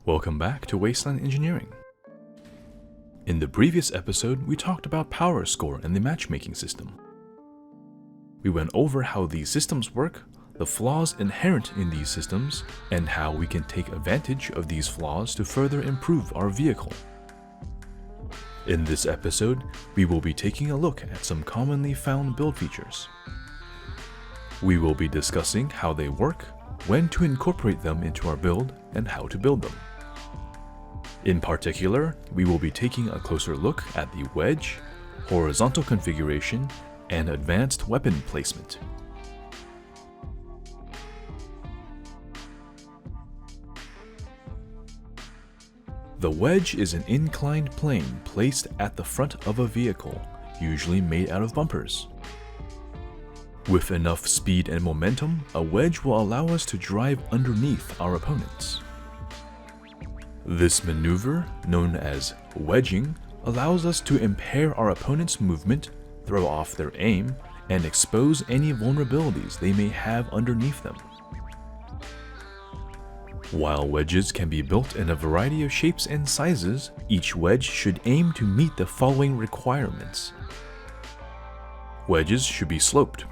Welcome back to Wasteland Engineering. In the previous episode, we talked about power score and the matchmaking system. We went over how these systems work, the flaws inherent in these systems, and how we can take advantage of these flaws to further improve our vehicle. In this episode, we will be taking a look at some commonly found build features. We will be discussing how they work, when to incorporate them into our build, and how to build them. In particular, we will be taking a closer look at the wedge, horizontal configuration, and advanced weapon placement. The wedge is an inclined plane placed at the front of a vehicle, usually made out of bumpers. With enough speed and momentum, a wedge will allow us to drive underneath our opponents. This maneuver, known as wedging, allows us to impair our opponent's movement, throw off their aim, and expose any vulnerabilities they may have underneath them. While wedges can be built in a variety of shapes and sizes, each wedge should aim to meet the following requirements. Wedges should be sloped.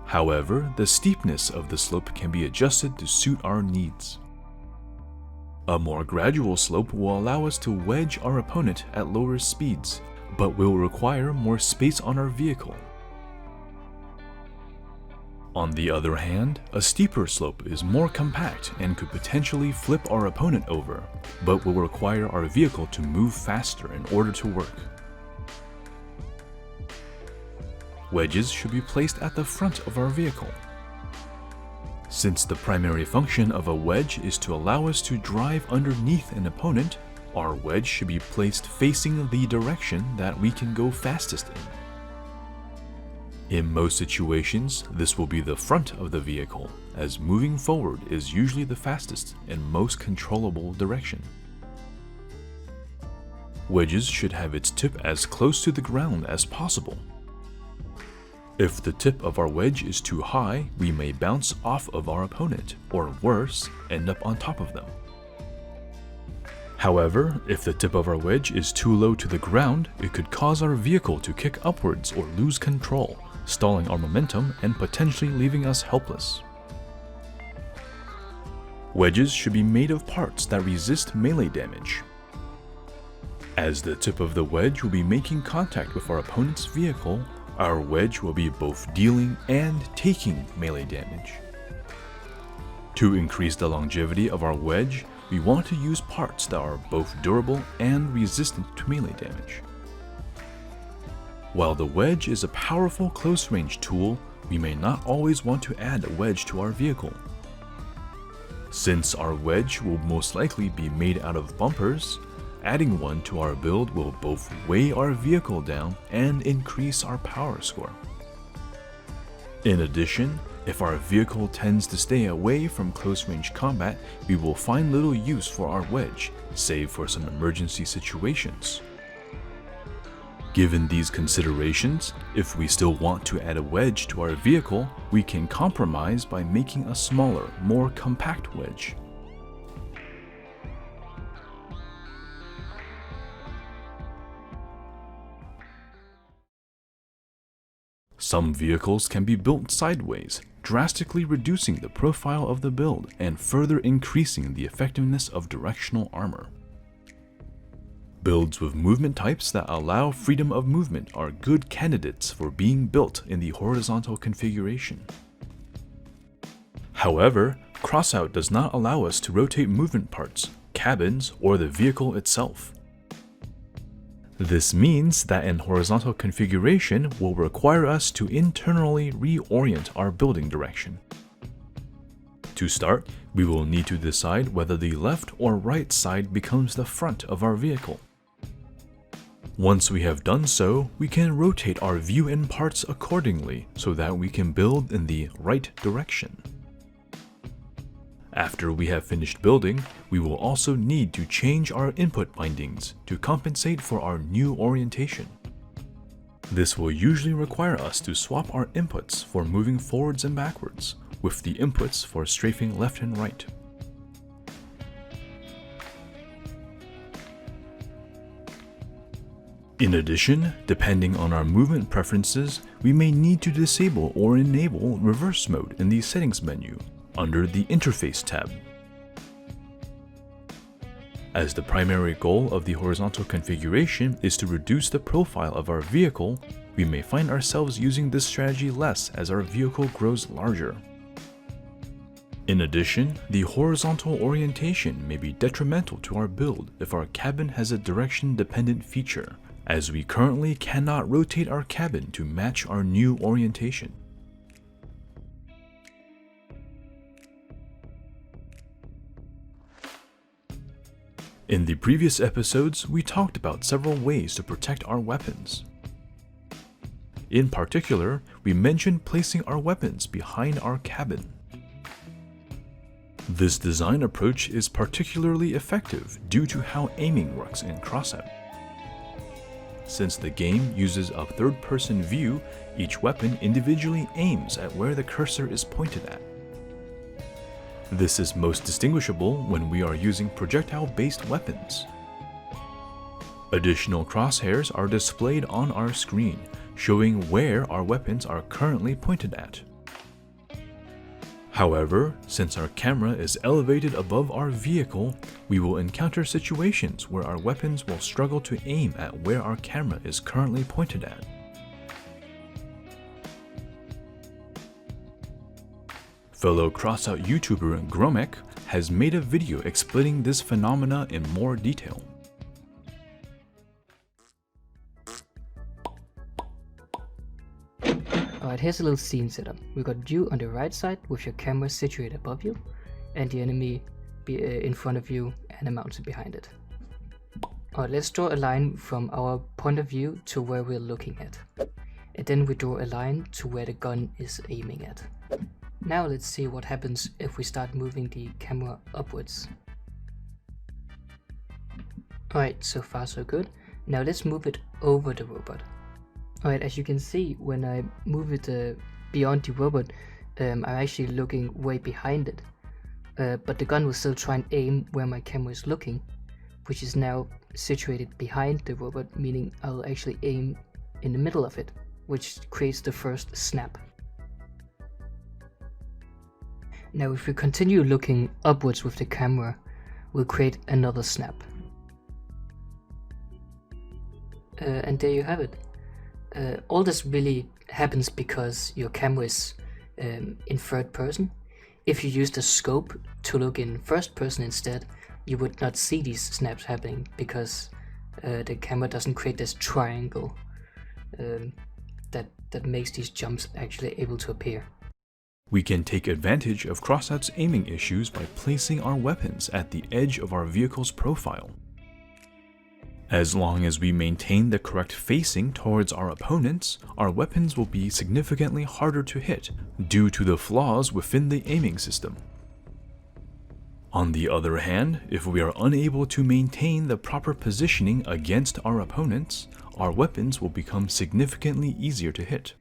However, the steepness of the slope can be adjusted to suit our needs. A more gradual slope will allow us to wedge our opponent at lower speeds, but will require more space on our vehicle. On the other hand, a steeper slope is more compact and could potentially flip our opponent over, but will require our vehicle to move faster in order to work. Wedges should be placed at the front of our vehicle. Since the primary function of a wedge is to allow us to drive underneath an opponent, our wedge should be placed facing the direction that we can go fastest in. In most situations, this will be the front of the vehicle, as moving forward is usually the fastest and most controllable direction. Wedges should have its tip as close to the ground as possible. If the tip of our wedge is too high, we may bounce off of our opponent, or worse, end up on top of them. However, if the tip of our wedge is too low to the ground, it could cause our vehicle to kick upwards or lose control, stalling our momentum and potentially leaving us helpless. Wedges should be made of parts that resist melee damage. As the tip of the wedge will be making contact with our opponent's vehicle, our wedge will be both dealing and taking melee damage. To increase the longevity of our wedge, we want to use parts that are both durable and resistant to melee damage. While the wedge is a powerful close-range tool, we may not always want to add a wedge to our vehicle. Since our wedge will most likely be made out of bumpers, adding one to our build will both weigh our vehicle down and increase our power score. In addition, if our vehicle tends to stay away from close-range combat, we will find little use for our wedge, save for some emergency situations. Given these considerations, if we still want to add a wedge to our vehicle, we can compromise by making a smaller, more compact wedge. Some vehicles can be built sideways, drastically reducing the profile of the build and further increasing the effectiveness of directional armor. Builds with movement types that allow freedom of movement are good candidates for being built in the horizontal configuration. However, Crossout does not allow us to rotate movement parts, cabins, or the vehicle itself. This means that in horizontal configuration will require us to internally reorient our building direction. To start, we will need to decide whether the left or right side becomes the front of our vehicle. Once we have done so, we can rotate our view and parts accordingly so that we can build in the right direction. After we have finished building, we will also need to change our input bindings to compensate for our new orientation. This will usually require us to swap our inputs for moving forwards and backwards, with the inputs for strafing left and right. In addition, depending on our movement preferences, we may need to disable or enable reverse mode in the settings menu under the Interface tab. As the primary goal of the horizontal configuration is to reduce the profile of our vehicle, we may find ourselves using this strategy less as our vehicle grows larger. In addition, the horizontal orientation may be detrimental to our build if our cabin has a direction-dependent feature, as we currently cannot rotate our cabin to match our new orientation. In the previous episodes, we talked about several ways to protect our weapons. In particular, we mentioned placing our weapons behind our cabin. This design approach is particularly effective due to how aiming works in Crossout. Since the game uses a third-person view, each weapon individually aims at where the cursor is pointed at. This is most distinguishable when we are using projectile-based weapons. Additional crosshairs are displayed on our screen, showing where our weapons are currently pointed at. However, since our camera is elevated above our vehicle, we will encounter situations where our weapons will struggle to aim at where our camera is currently pointed at. Fellow Crossout YouTuber Gromek has made a video explaining this phenomena in more detail. Alright, here's a little scene setup. We've got you on the right side with your camera situated above you, and the enemy in front of you and a mountain behind it. Alright, let's draw a line from our point of view to where we're looking at. And then we draw a line to where the gun is aiming at. Now let's see what happens if we start moving the camera upwards. Alright, so far so good. Now let's move it over the robot. Alright, as you can see, when I move it beyond the robot, I'm actually looking way behind it. But the gun will still try and aim where my camera is looking, which is now situated behind the robot, meaning I'll actually aim in the middle of it, which creates the first snap. Now if we continue looking upwards with the camera, we'll create another snap. And there you have it. All this really happens because your camera is in third person. If you use the scope to look in first person instead, you would not see these snaps happening because the camera doesn't create this triangle that makes these jumps actually able to appear. We can take advantage of Crossout's aiming issues by placing our weapons at the edge of our vehicle's profile. As long as we maintain the correct facing towards our opponents, our weapons will be significantly harder to hit due to the flaws within the aiming system. On the other hand, if we are unable to maintain the proper positioning against our opponents, our weapons will become significantly easier to hit.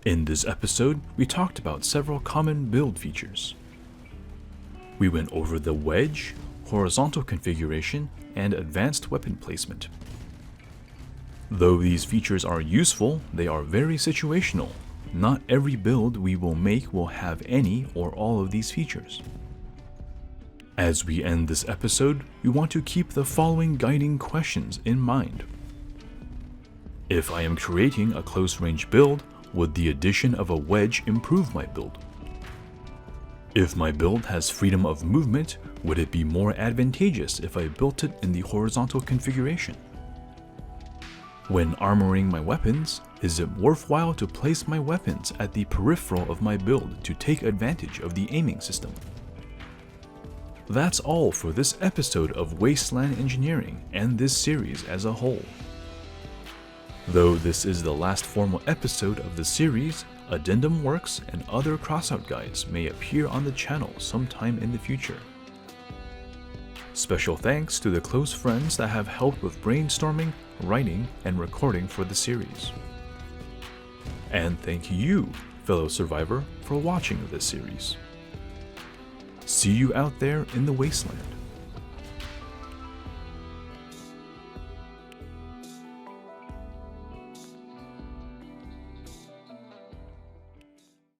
In this episode, we talked about several common build features. We went over the wedge, horizontal configuration, and advanced weapon placement. Though these features are useful, they are very situational. Not every build we will make will have any or all of these features. As we end this episode, we want to keep the following guiding questions in mind. If I am creating a close-range build, would the addition of a wedge improve my build? If my build has freedom of movement, would it be more advantageous if I built it in the horizontal configuration? When armoring my weapons, is it worthwhile to place my weapons at the peripheral of my build to take advantage of the aiming system? That's all for this episode of Wasteland Engineering and this series as a whole. Though this is the last formal episode of the series, addendum works and other Crossout guides may appear on the channel sometime in the future. Special thanks to the close friends that have helped with brainstorming, writing, and recording for the series. And thank you, fellow survivor, for watching this series. See you out there in the wasteland.